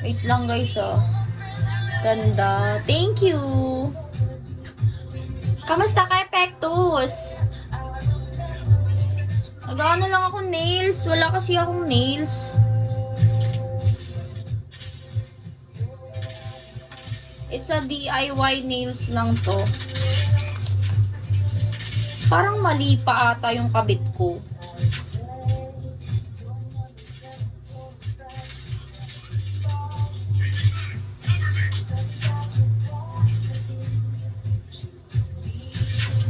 Wait lang guys, oh. Ganda. Thank you. Kamusta ka, Pectus? Nag-ano lang ako nails. Wala kasi akong nails. It's a DIY nails lang to. Parang mali pa ata yung kabit ko.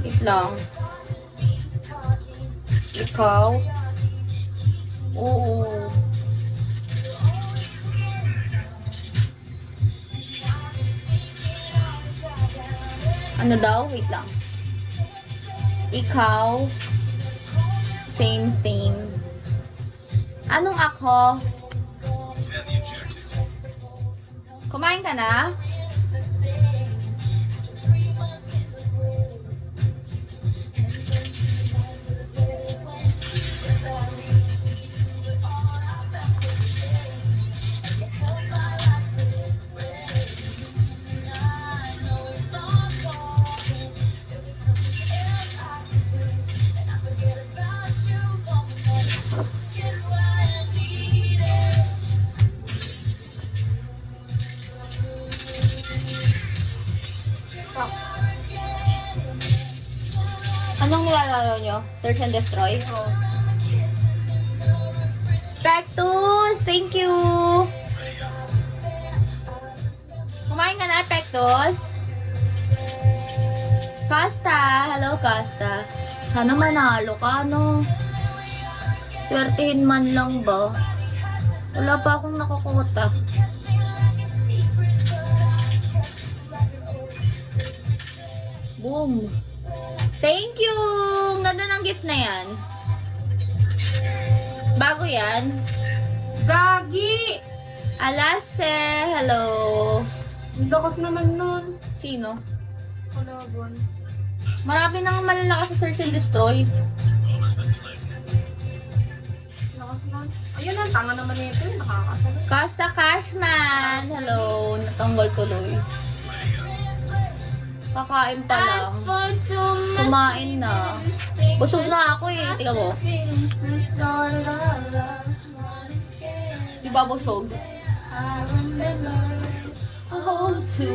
Wait lang. Ikaw? Oo. Ano daw? Wait lang. Ikaw? Same, same. Anong ako? Kumain ka na? Anong nilalaro nyo? Search and destroy? Oo. Pectus! Thank you! Kumain ka na, Pectus? Kasta! Hello, Kasta. Sana manalo ka, no? Swertihin man lang ba? Wala pa akong nakakota. Boom! Thank you! Ang ganda ng gift na yan. Bago yan. Gagi! Alase! Hello! Ang lakas naman nun. Sino? Kalaban. Marami nang malalakas sa search and destroy. Lakas nun. Ayun ang tanga naman nito. Nakakasal. Costa Cashman! Hello! Natanggal tuloy. Kakain pa lang. Kumain na. Busog na ako eh. Tingnan mo. Di ba busog? Hold to